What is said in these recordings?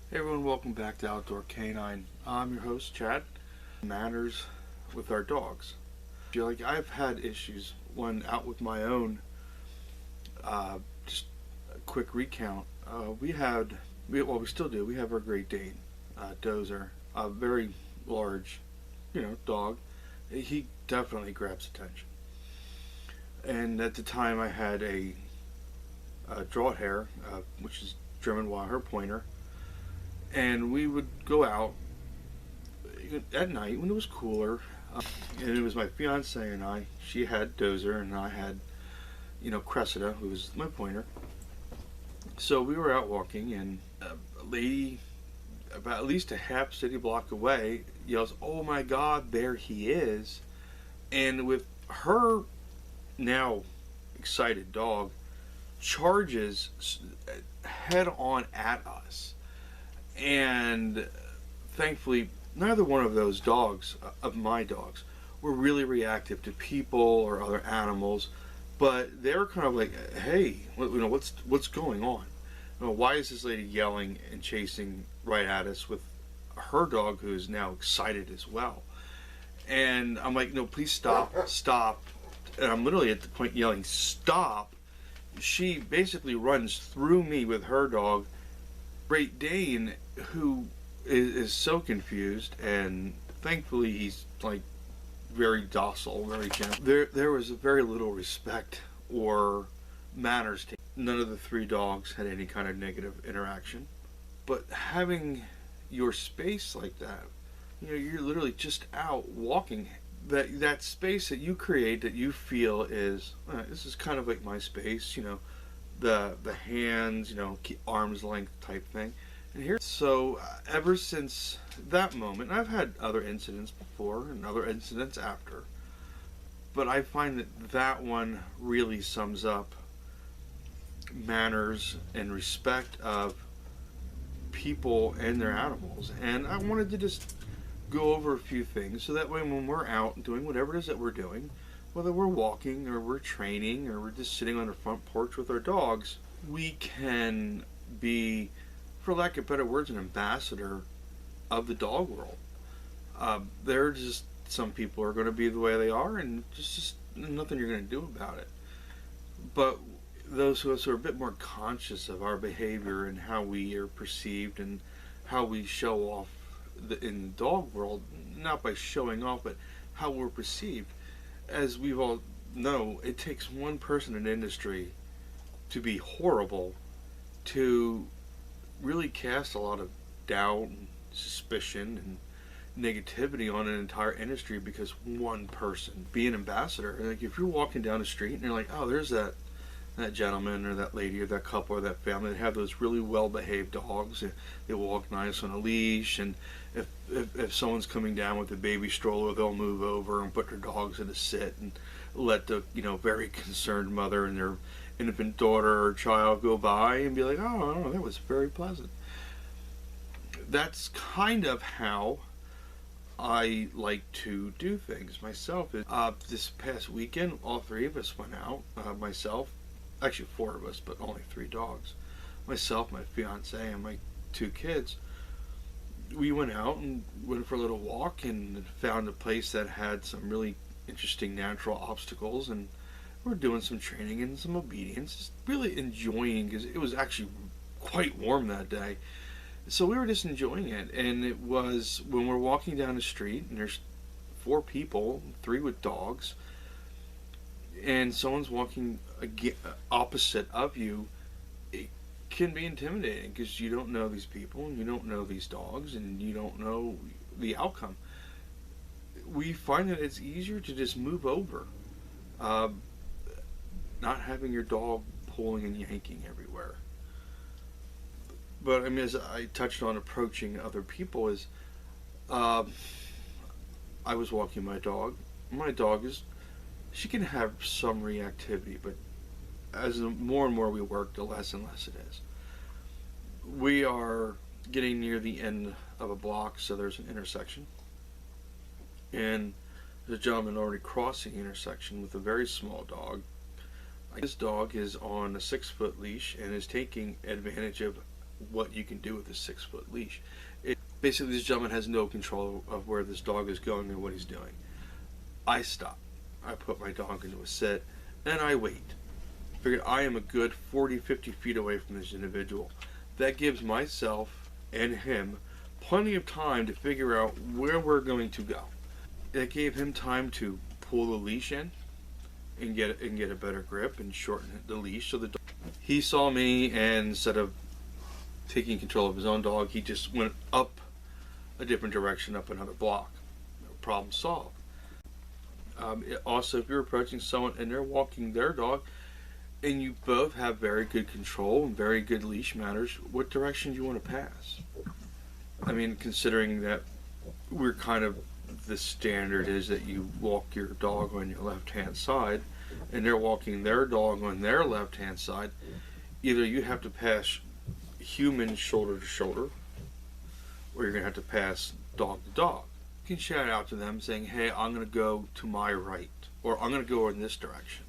Hey everyone, welcome back to Outdoor Canine. I'm your host, Chad. Manners with our dogs. I've had issues when out with my own. Just a quick recount. We still do. We have our Great Dane, Dozer, a very large, dog. He definitely grabs attention. And at the time, I had a draught hair, which is German Wire Pointer, and we would go out at night when it was cooler, and it was my fiance and I. She had Dozer, and I had, Cressida, who was my pointer. So we were out walking, and a lady about at least a half city block away yells, "Oh my God, there he is!" And with her now excited dog, charges head on at us. And thankfully, neither one of those dogs, of my dogs, were really reactive to people or other animals, but they were kind of like, "Hey, what's going on? Why is this lady yelling and chasing right at us with her dog, who is now excited as well?" And I'm like, "No, please stop, stop!" And I'm literally at the point yelling, "Stop!" She basically runs through me with her dog, Great Dane, who is so confused, and thankfully he's like very docile, very gentle. There was very little respect or manners to none of the three dogs had any kind of negative interaction. But having your space like that, you're literally just out walking. That space that you create, that you feel is, this is kind of like my space, the hands, arm's length type thing. And here, so ever since that moment, I've had other incidents before and other incidents after, but I find that one really sums up manners and respect of people and their animals. And I wanted to just go over a few things so that way when we're out doing whatever it is that we're doing, whether we're walking or we're training or we're just sitting on the front porch with our dogs, we can be, for lack of better words, an ambassador of the dog world. There are just some people are going to be the way they are, and just nothing you're going to do about it. But those of us who are a bit more conscious of our behavior and how we are perceived and how we show off in the dog world, not by showing off, but how we're perceived. As we all know, it takes one person in the industry to be horrible to really cast a lot of doubt and suspicion and negativity on an entire industry because one person be an ambassador. Like if you're walking down the street and you're like, "Oh, there's that gentleman or that lady or that couple or that family that have those really well behaved dogs. They walk nice on a leash, and if someone's coming down with a baby stroller, they'll move over and put their dogs in a sit and let the very concerned mother and their infant daughter or child go by and be like, "Oh, that was very pleasant." That's kind of how I like to do things myself. This past weekend, all three of us went out. Myself, actually four of us, but only three dogs. Myself, my fiance, and my two kids. We went out and went for a little walk and found a place that had some really interesting natural obstacles, and we're doing some training and some obedience, just really enjoying, because it was actually quite warm that day. So we were just enjoying it, and it was when we're walking down the street and there's four people, three with dogs, and someone's walking opposite of you, it can be intimidating because you don't know these people and you don't know these dogs and you don't know the outcome. We find that it's easier to just move over, not having your dog pulling and yanking everywhere. But I mean, as I touched on approaching other people, is I was walking my dog. My dog is, she can have some reactivity, but as more and more we work, the less and less it is. We are getting near the end of a block, so there's an intersection, and there's a gentleman already crossing the intersection with a very small dog. This dog is on a 6-foot leash and is taking advantage of what you can do with a 6-foot leash. Basically, this gentleman has no control of where this dog is going or what he's doing. I stop. I put my dog into a sit, and I wait. Figured I am a good 40, 50 feet away from this individual. That gives myself and him plenty of time to figure out where we're going to go. That gave him time to pull the leash in and get a better grip and shorten the leash. So he saw me, and instead of taking control of his own dog, he just went up a different direction, up another block. Problem solved. Also, if you're approaching someone and they're walking their dog, and you both have very good control and very good leash manners, what direction do you want to pass? I mean, considering that we're kind of, the standard is that you walk your dog on your left-hand side, and they're walking their dog on their left-hand side, either you have to pass human shoulder to shoulder, or you're going to have to pass dog to dog. You can shout out to them saying, hey, I'm going to go to my right, or I'm going to go in this direction,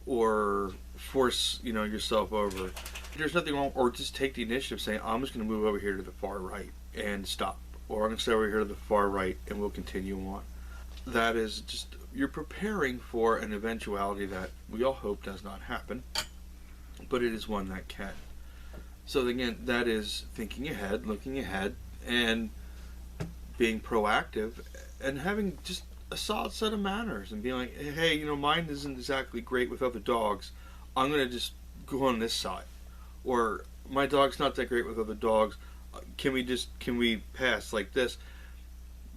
or force yourself over. There's nothing wrong, or just take the initiative saying, I'm just going to move over here to the far right and stop, or I'm going to stay over here to the far right and we'll continue on. That is just, you're preparing for an eventuality that we all hope does not happen, but it is one that can. So again, that is thinking ahead, looking ahead, and being proactive, and having just a solid set of manners, and being like, hey, mine isn't exactly great with other dogs. I'm going to just go on this side. Or my dog's not that great with other dogs. Can we pass like this?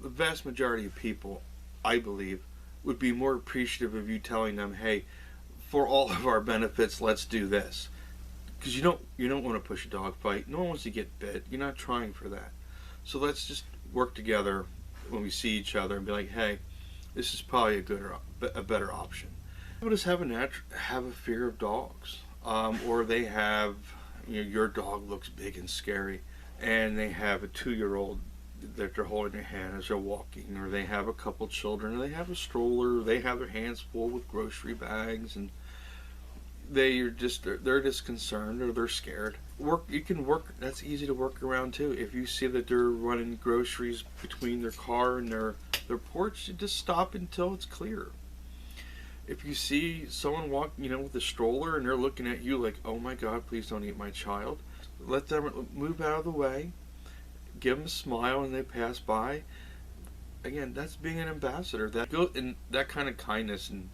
The vast majority of people, I believe, would be more appreciative of you telling them, hey, for all of our benefits, let's do this. Because you don't want to push a dog fight. No one wants to get bit. You're not trying for that. So let's just work together when we see each other and be like, hey, this is probably a better option. People just have a fear of dogs, or they have, your dog looks big and scary, and they have a 2-year-old that they're holding their hand as they're walking, or they have a couple children, or they have a stroller, or they have their hands full with grocery bags, and they're just concerned, or they're scared. That's easy to work around too. If you see that they're running groceries between their car and their porch, you just stop until it's clear. If you see someone walk, with a stroller, and they're looking at you like, oh my God, please don't eat my child, let them move out of the way, give them a smile, and they pass by. Again, that's being an ambassador. That kind of kindness and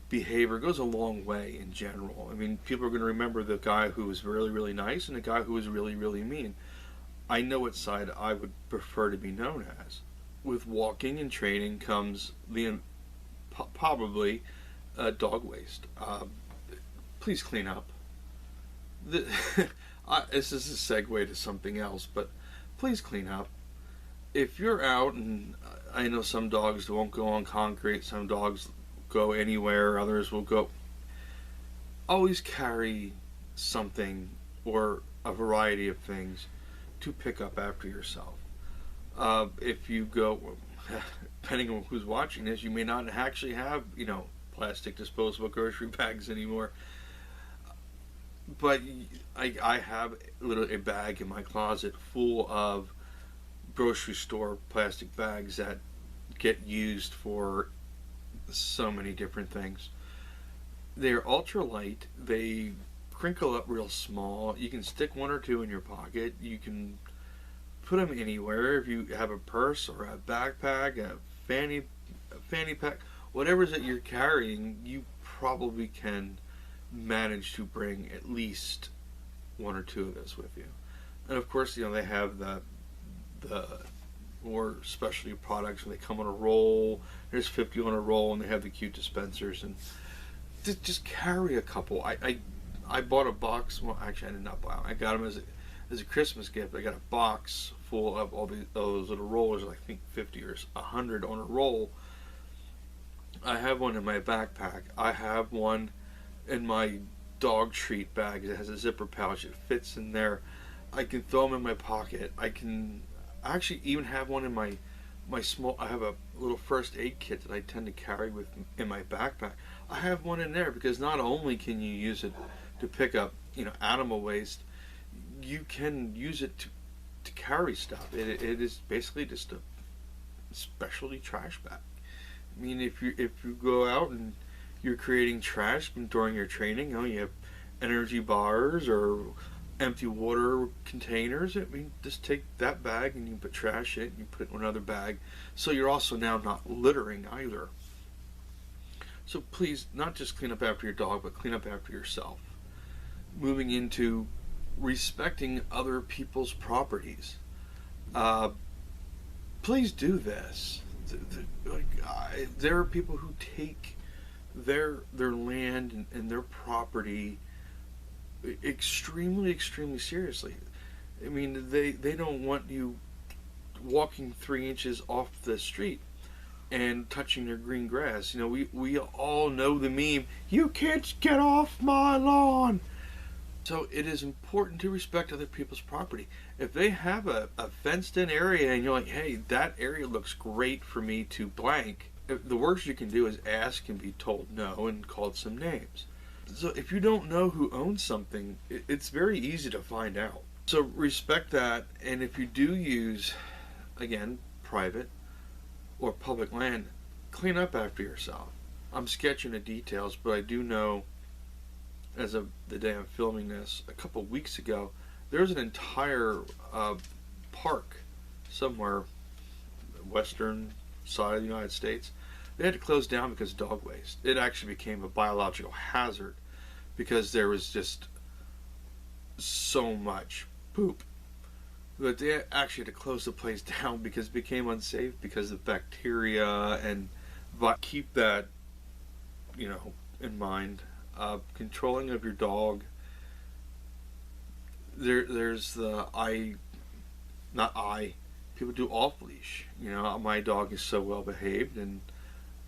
behavior goes a long way in general. I mean, people are going to remember the guy who was really, really nice and the guy who was really, really mean. I know what side I would prefer to be known as. With walking and training comes probably dog waste. Please clean up. This is a segue to something else, but please clean up. If you're out, and I know some dogs won't go on concrete, some dogs go anywhere, others will go. Always carry something or a variety of things to pick up after yourself. If you go, depending on who's watching this, you may not actually have, plastic disposable grocery bags anymore. But I have a bag in my closet full of grocery store plastic bags that get used for so many different things. They're ultra light. They crinkle up real small. You can stick one or two in your pocket. You can put them anywhere. If you have a purse or a backpack, a fanny pack, whatever it is that you're carrying, you probably can manage to bring at least one or two of those with you. And of course, they have the more specialty products, when they come on a roll. There's 50 on a roll, and they have the cute dispensers. And just carry a couple. I bought a box. Well, actually, I did not buy them. I got them as a Christmas gift. I got a box full of all those little rollers. I think 50 or 100 on a roll. I have one in my backpack. I have one in my dog treat bag. It has a zipper pouch. It fits in there. I can throw them in my pocket. I actually even have one in my small. I have a little first aid kit that I tend to carry in my backpack. I have one in there because not only can you use it to pick up animal waste, you can use it to carry stuff. It is basically just a specialty trash bag. I mean, if you go out and you're creating trash during your training, you have energy bars or empty water containers. I mean, just take that bag and you put trash in it and you put it in another bag. So you're also now not littering either. So please, not just clean up after your dog, but clean up after yourself. Moving into respecting other people's properties. Please do this. There are people who take their land and their property extremely seriously. I mean, they don't want you walking 3 inches off the street and touching their green grass. We all know the meme, "You can't get off my lawn." So it is important to respect other people's property. If they have a fenced in area and you're like, "Hey, that area looks great for me to blank," the worst you can do is ask and be told no and called some names. So if you don't know who owns something, it's very easy to find out. So respect that, and if you do use, again, private or public land, clean up after yourself. I'm sketching the details, but I do know, as of the day I'm filming this, a couple weeks ago, there's an entire park somewhere, western side of the United States. They had to close down because of dog waste. It actually became a biological hazard because there was just so much poop. But they actually had to close the place down because it became unsafe because of bacteria. And keep that, in mind. Controlling of your dog. There's people do off leash. My dog is so well behaved, and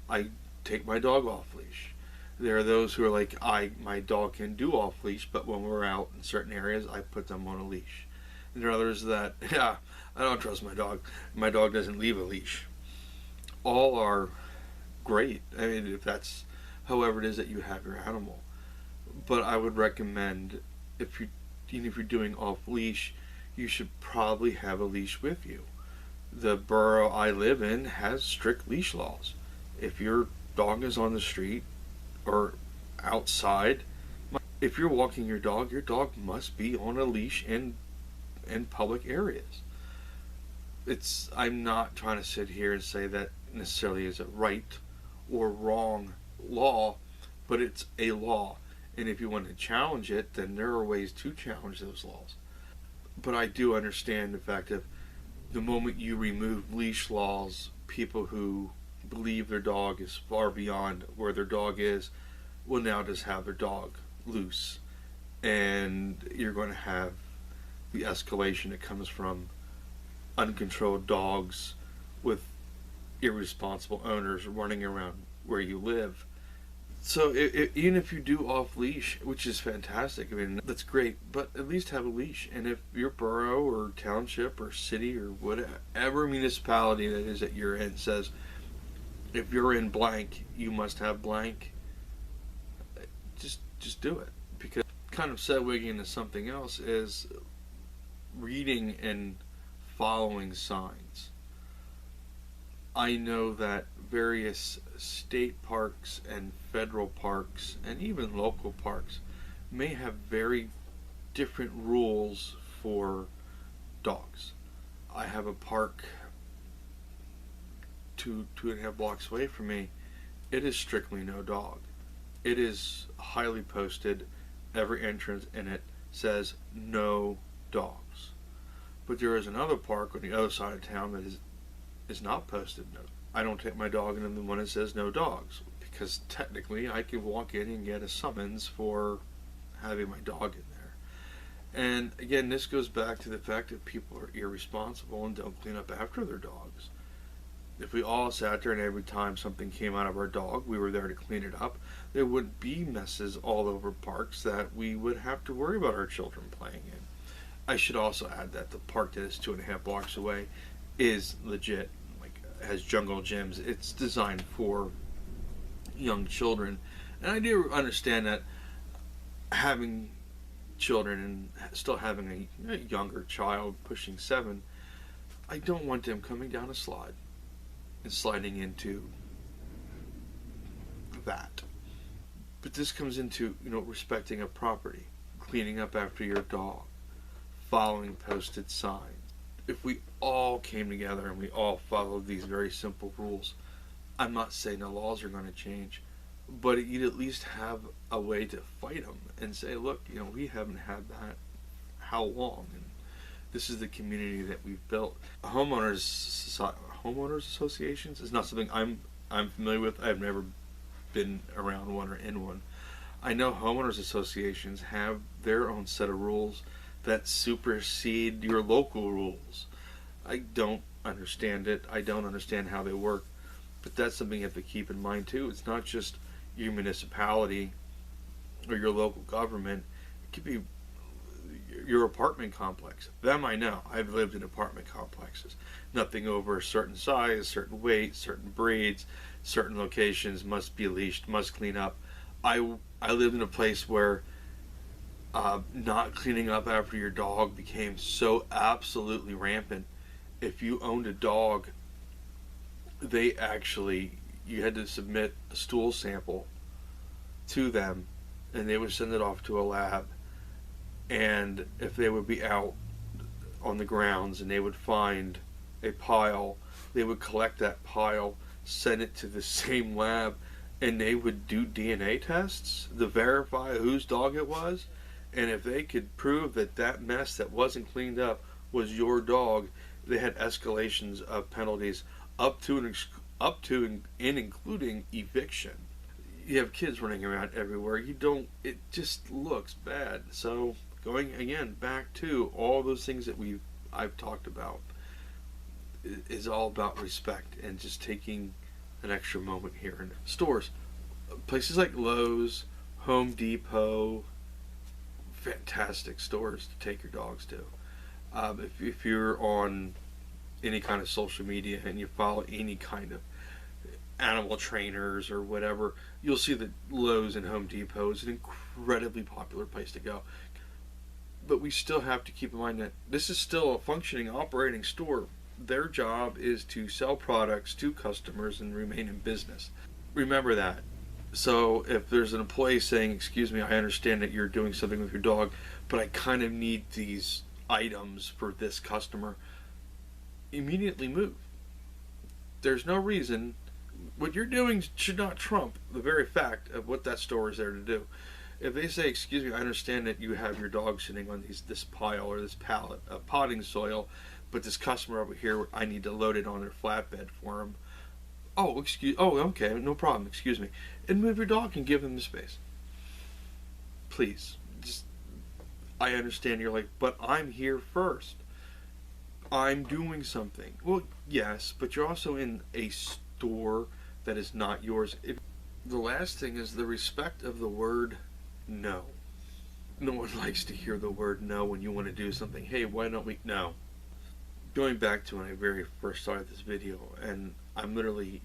I take my dog off leash. There are those who are like, my dog can do off leash, but when we're out in certain areas, I put them on a leash. And there are others that, I don't trust my dog. My dog doesn't leave a leash. All are great. I mean, if that's however it is that you have your animal. But I would recommend, even if you're doing off leash, you should probably have a leash with you. The borough I live in has strict leash laws. If your dog is on the street or outside, if you're walking your dog must be on a leash in public areas. I'm not trying to sit here and say that necessarily is a right or wrong law, but it's a law. And if you want to challenge it, then there are ways to challenge those laws. But I do understand the fact that the moment you remove leash laws, people who believe their dog is far beyond where their dog is will now just have their dog loose. And you're going to have the escalation that comes from uncontrolled dogs with irresponsible owners running around where you live. So even if you do off leash, which is fantastic, I mean, that's great, but at least have a leash. And if your borough or township or city or whatever municipality that is that you're in says, if you're in blank, you must have blank, just do it. Because kind of segueing into something else is reading and following signs. I know that various state parks and federal parks and even local parks may have very different rules for dogs. I have a park 2.5 blocks away from me. It is strictly no dog. It is highly posted. Every entrance in it says no dogs. But there is another park on the other side of town that is not posted no. I don't take my dog in the one that says no dogs, because technically I can walk in and get a summons for having my dog in there. And again, this goes back to the fact that people are irresponsible and don't clean up after their dogs. If we all sat there and every time something came out of our dog, we were there to clean it up, there wouldn't be messes all over parks that we would have to worry about our children playing in. I should also add that the park that is 2.5 blocks away is legit, has jungle gyms. It's designed for young children. And I do understand that having children and still having a younger child pushing 7, I don't want them coming down a slide and sliding into that. But this comes into, respecting a property, cleaning up after your dog, following posted signs. If we all came together and we all followed these very simple rules, I'm not saying the laws are going to change, but you'd at least have a way to fight them and say, look, we haven't had that how long, and this is the community that we've built. Homeowners associations is not something I'm familiar with. I've never been around one or in one. I know homeowners associations have their own set of rules that supersede your local rules. I don't understand it. I don't understand how they work, but that's something you have to keep in mind too. It's not just your municipality or your local government. It could be your apartment complex. Them I know. I've lived in apartment complexes. Nothing over a certain size, certain weight, certain breeds, certain locations must be leashed, must clean up. I lived in a place where not cleaning up after your dog became so absolutely rampant. If you owned a dog, you had to submit a stool sample to them, and they would send it off to a lab. And if they would be out on the grounds and they would find a pile, they would collect that pile, send it to the same lab, and they would do DNA tests to verify whose dog it was. And if they could prove that mess that wasn't cleaned up was your dog, they had escalations of penalties up to and including eviction. You have kids running around everywhere. It just looks bad. So going again back to all those things that I've talked about is all about respect and just taking an extra moment here. In stores, places like Lowe's, Home Depot, fantastic stores to take your dogs to. If you're on any kind of social media and you follow any kind of animal trainers or whatever, you'll see that Lowe's and Home Depot is an incredibly popular place to go. But we still have to keep in mind that this is still a functioning, operating store. Their job is to sell products to customers and remain in business. Remember that. So if there's an employee saying, excuse me, I understand that you're doing something with your dog, but I kind of need these items for this customer, immediately move. There's no reason. What you're doing should not trump the very fact of what that store is there to do. If they say, excuse me, I understand that you have your dog sitting on this pile or this pallet of potting soil, but this customer over here, I need to load it on their flatbed for him. Oh, okay, no problem, excuse me. And move your dog and give them the space. Please. I understand you're like, but I'm here first. I'm doing something. Well, yes, but you're also in a store that is not yours. The last thing is the respect of the word no. No one likes to hear the word no when you want to do something. Hey, why don't we? No. Going back to when I very first started this video, and I'm literally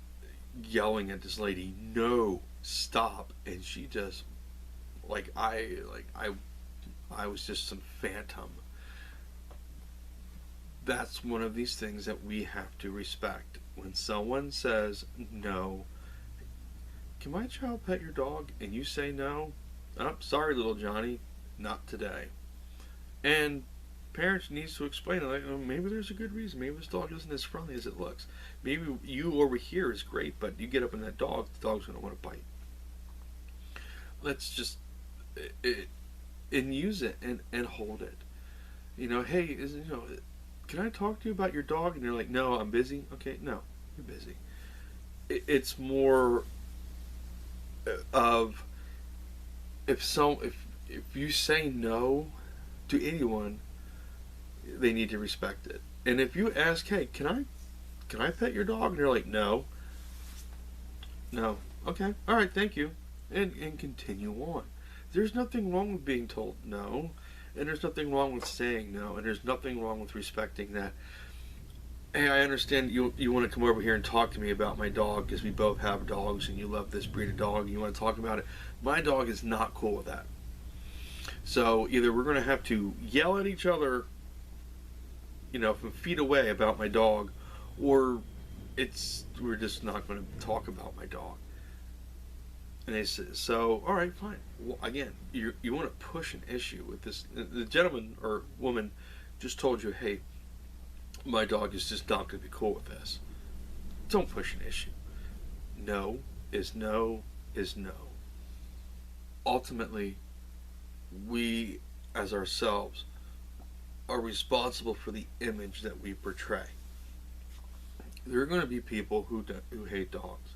yelling at this lady, no, stop, and she just, I was just some phantom. That's one of these things that we have to respect. When someone says no, can my child pet your dog? And you say no, oh, sorry, little Johnny, not today. And parents needs to explain it. Maybe there's a good reason. Maybe this dog isn't as friendly as it looks. Maybe you over here is great, but you get up on that dog, the dog's going to want to bite. Let's just and use it and hold it. Hey, can I talk to you about your dog? And they're like, no, I'm busy. Okay, no, you're busy. It's more of if you say no to anyone, they need to respect it. And if you ask, hey, can I pet your dog? And they're like, no, okay, all right, thank you, and continue on. There's nothing wrong with being told no, and there's nothing wrong with saying no, and there's nothing wrong with respecting that. Hey, I understand you want to come over here and talk to me about my dog because we both have dogs and you love this breed of dog and you want to talk about it. My dog is not cool with that. So either we're going to have to yell at each other, from feet away about my dog, or we're just not going to talk about my dog. And they say, so, all right, fine. Well, again, you want to push an issue with this. The gentleman or woman just told you, hey, my dog is just not going to be cool with this. Don't push an issue. No is no is no. Ultimately, we as ourselves are responsible for the image that we portray. There are going to be people who hate dogs.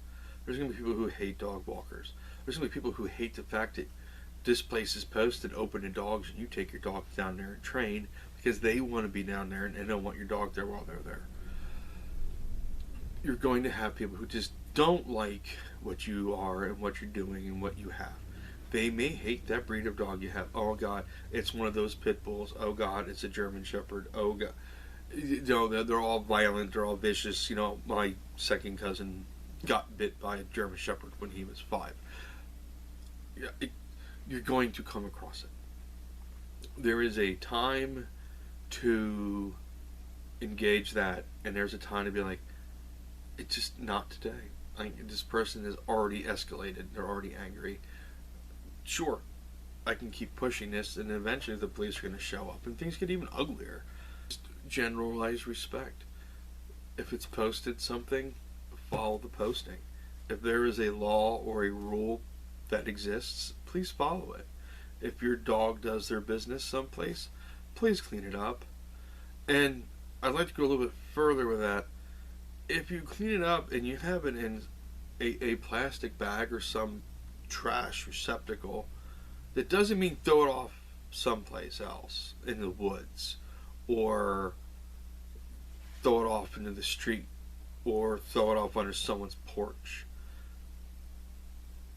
There's going to be people who hate dog walkers. There's going to be people who hate the fact that this place is posted open to dogs and you take your dog down there and train because they want to be down there and they don't want your dog there while they're there. You're going to have people who just don't like what you are and what you're doing and what you have. They may hate that breed of dog you have. Oh God, it's one of those pit bulls. Oh God, it's a German Shepherd. Oh God, they're all violent. They're all vicious. My second cousin got bit by a German Shepherd when he was 5. You're going to come across it. There is a time to engage that, and there's a time to be like, it's just not today. This person has already escalated. They're already angry. Sure, I can keep pushing this, and eventually the police are going to show up, and things get even uglier. Just generalized respect. If it's posted something, follow the posting. If there is a law or a rule that exists, please follow it. If your dog does their business someplace, please clean it up. And I'd like to go a little bit further with that. If you clean it up and you have it in a plastic bag or some trash receptacle, that doesn't mean throw it off someplace else in the woods, or throw it off into the street, or throw it off under someone's porch.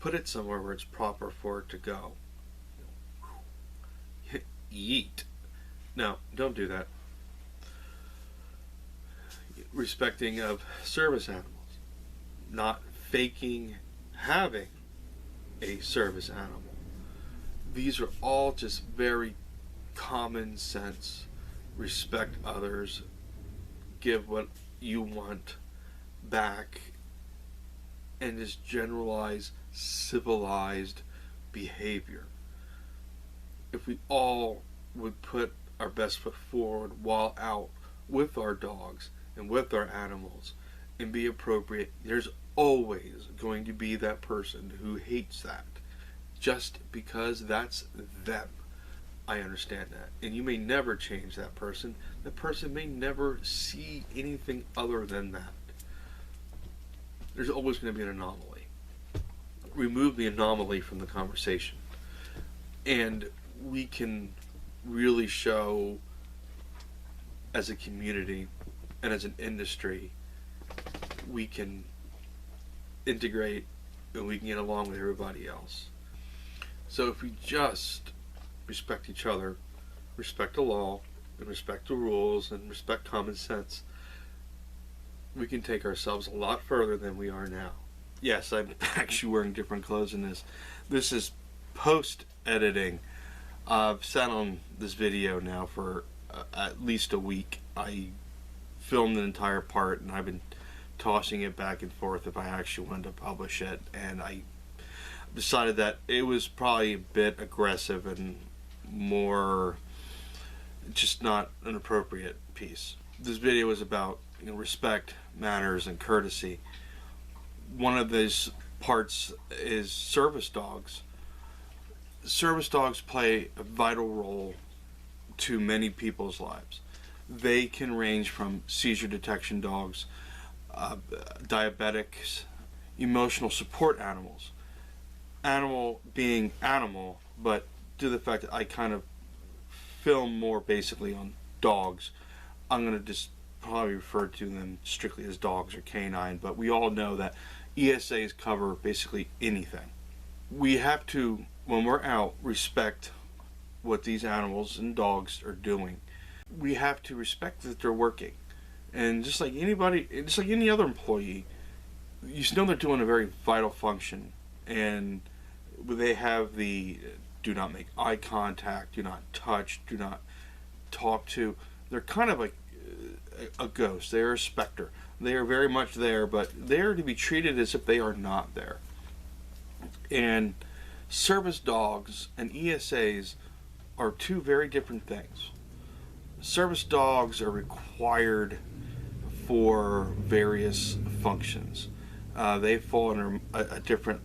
Put it somewhere where it's proper for it to go. Yeet. No, don't do that. Respecting of service animals. Not faking having a service animal. These are all just very common sense. Respect others. Give what you want back. And just generalize civilized behavior. If we all would put our best foot forward while out with our dogs and with our animals and be appropriate, there's always going to be that person who hates that just because that's them. I understand that. And you may never change that person. The person may never see anything other than that. There's always going to be an anomaly. Remove the anomaly from the conversation, and we can really show as a community and as an industry, we can integrate and we can get along with everybody else. So if we just respect each other, respect the law, and respect the rules, and respect common sense, we can take ourselves a lot further than we are now. Yes, I'm actually wearing different clothes in this. This is post-editing. I've sat on this video now for at least a week. I filmed an entire part, and I've been tossing it back and forth if I actually wanted to publish it, and I decided that it was probably a bit aggressive and more just not an appropriate piece. This video is about respect, manners, and courtesy. One of these parts is service dogs. Service dogs play a vital role to many people's lives. They can range from seizure detection dogs, diabetics, emotional support animals. Animal being animal, but due to the fact that I kind of film more basically on dogs, I'm going to just probably refer to them strictly as dogs or canine, but we all know that ESAs cover basically anything. We have to, when we're out, respect what these animals and dogs are doing. We have to respect that they're working. And just like anybody, just like any other employee, you know they're doing a very vital function, and they have the do not make eye contact, do not touch, do not talk to. They're kind of like a ghost. They are a specter. They are very much there, but they are to be treated as if they are not there. And service dogs and ESAs are two very different things. Service dogs are required for various functions. They fall under a different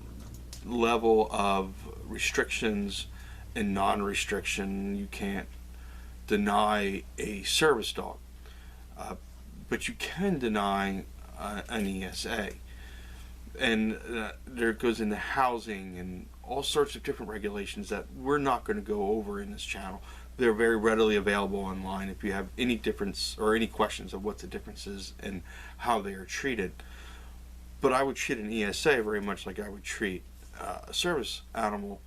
level of restrictions and non-restriction. You can't deny a service dog, but you can deny an ESA. And there goes into housing and all sorts of different regulations that we're not going to go over in this channel. They're very readily available online if you have any difference or any questions of what the difference is and how they are treated. But I would treat an ESA very much like I would treat a service animal.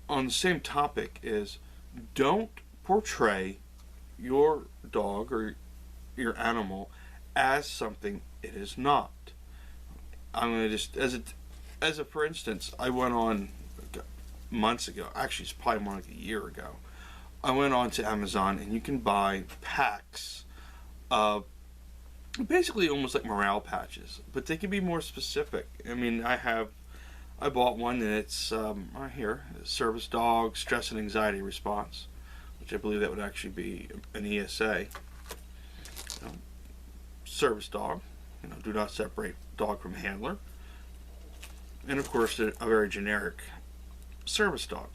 On the same topic is, don't portray your dog or your animal as something it is not. I'm going to just, as a for instance, I went on months ago, actually it's probably more like a year ago, I went on to Amazon and you can buy packs of basically almost like morale patches, but they can be more specific. I mean, I bought one and it's right here, service dog stress and anxiety response, which I believe that would actually be an ESA. Service dog, do not separate dog from handler, and of course a very generic service dog.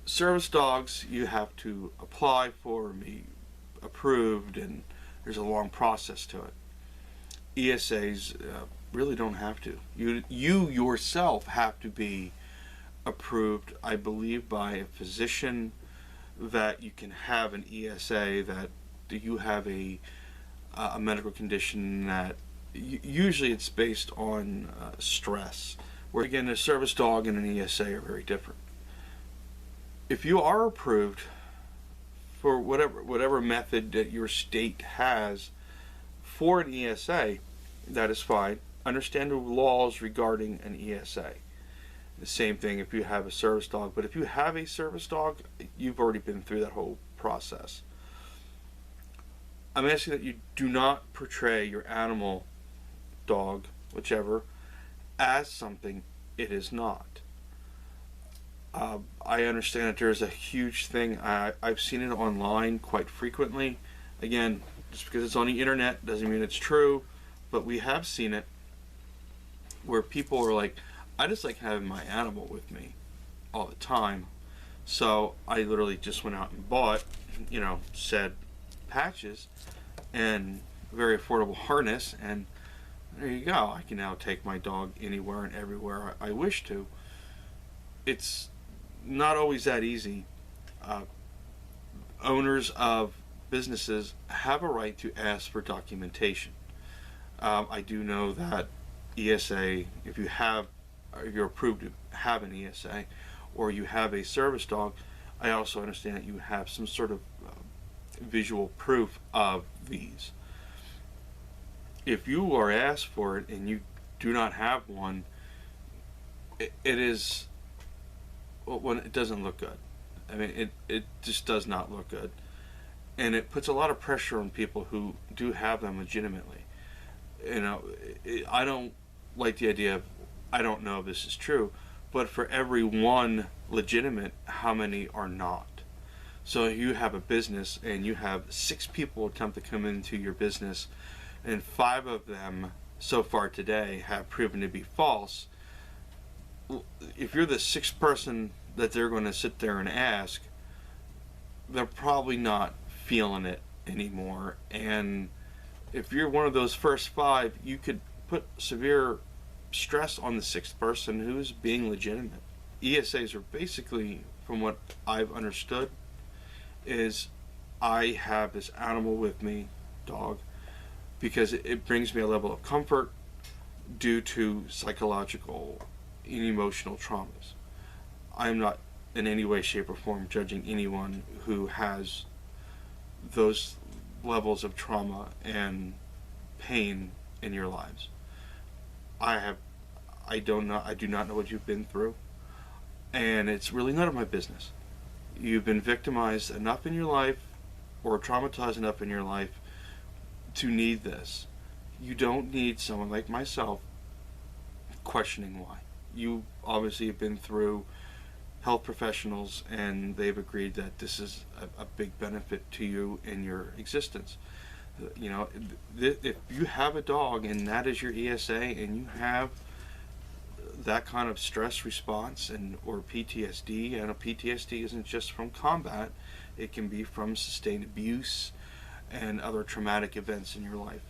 Service dogs you have to apply for and be approved, and there's a long process to it. ESAs really don't have to. You yourself have to be approved, I believe, by a physician, that you can have an ESA, that you have a medical condition that usually it's based on stress. Where again, a service dog and an ESA are very different. If you are approved for whatever method that your state has for an ESA, that is fine. Understand the laws regarding an ESA. The same thing if you have a service dog, but if you have a service dog, you've already been through that whole process. I'm asking that you do not portray your animal, dog, whichever, as something it is not. I understand that there's a huge thing. I've seen it online quite frequently. Again, just because it's on the internet doesn't mean it's true, but we have seen it where people are like, I just like having my animal with me all the time. So I literally just went out and bought, said patches and a very affordable harness, and there you go. I can now take my dog anywhere and everywhere I wish to. It's not always that easy. Owners of businesses have a right to ask for documentation. I do know that ESA, if you're approved to have an ESA, or you have a service dog, I also understand that you have some sort of visual proof of these. If you are asked for it and you do not have one, it doesn't look good. I mean, it just does not look good. And it puts a lot of pressure on people who do have them legitimately. I don't like the idea of, I don't know if this is true, but for every one legitimate, how many are not? So you have a business and you have 6 people attempt to come into your business, and 5 of them so far today have proven to be false. If you're the 6th person that they're going to sit there and ask, they're probably not feeling it anymore. And if you're one of those first 5, you could put severe stress on the 6th person who's being legitimate. ESAs are basically, from what I've understood, is I have this animal with me, dog, because it brings me a level of comfort due to psychological and emotional traumas. I'm not in any way, shape, or form judging anyone who has those levels of trauma and pain in your lives. I don't know. I do not know what you've been through, and it's really none of my business. You've been victimized enough in your life, or traumatized enough in your life, to need this. You don't need someone like myself questioning why. You obviously have been through health professionals, and they've agreed that this is a big benefit to you in your existence. You know, if you have a dog and that is your ESA, and you have that kind of stress response and or PTSD, and a PTSD isn't just from combat, it can be from sustained abuse and other traumatic events in your life.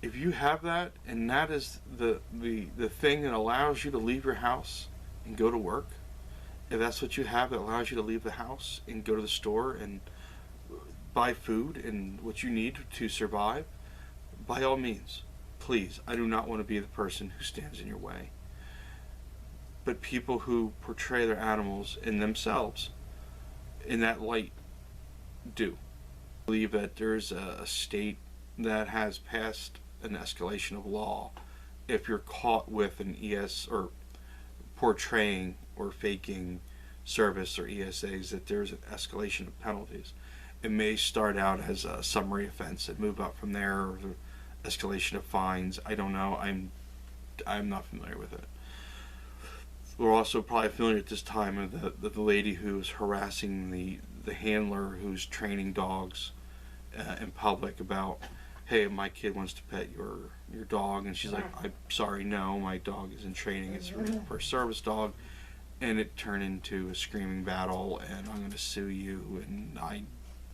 If you have that, and that is the thing that allows you to leave your house and go to work, if that's what you have that allows you to leave the house and go to the store and buy food and what you need to survive, by all means, please, I do not want to be the person who stands in your way. But people who portray their animals and themselves in that light do. I believe that there's a state that has passed an escalation of law if you're caught with an ES or portraying or faking service or ESAs, that there's an escalation of penalties. It may start out as a summary offense and move up from there, or the escalation of fines. I don't know. I'm not familiar with it. We're also probably familiar at this time of the lady who's harassing the handler who's training dogs in public about, hey, my kid wants to pet your dog, and she's like, I'm sorry, no, my dog is in training, it's for a service dog. And it turned into a screaming battle, and I'm going to sue you.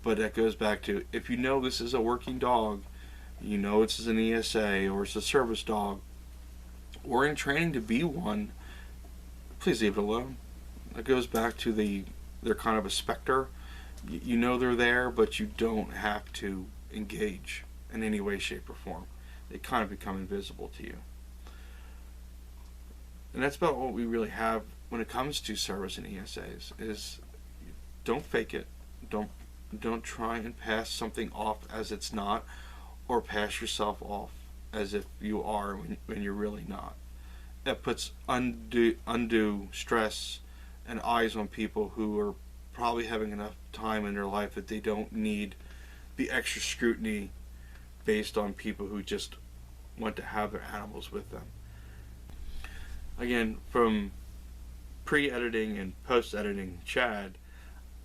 But that goes back to, if you know this is a working dog, you know it's an ESA or it's a service dog, or in training to be one, please leave it alone. That goes back to they're kind of a specter. You know they're there, but you don't have to engage in any way, shape, or form. They kind of become invisible to you. And that's about what we really have when it comes to service and ESAs, is don't fake it. Don't try and pass something off as it's not, or pass yourself off as if you are when you're really not. That puts undue stress and eyes on people who are probably having enough time in their life that they don't need the extra scrutiny based on people who just want to have their animals with them. Again, from pre-editing and post-editing Chad,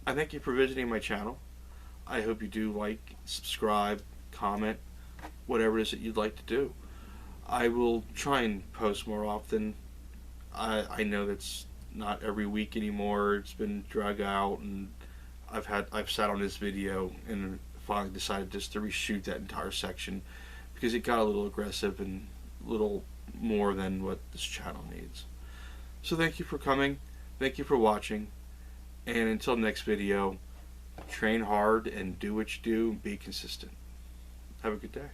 I thank you for visiting my channel. I hope you do like, subscribe, comment, whatever it is that you'd like to do. I will try and post more often. I know that's not every week anymore. It's been dragged out, and I've sat on this video and finally decided just to reshoot that entire section because it got a little aggressive and a little more than what this channel needs. So thank you for coming, thank you for watching, and until next video, train hard and do what you do and be consistent. Have a good day.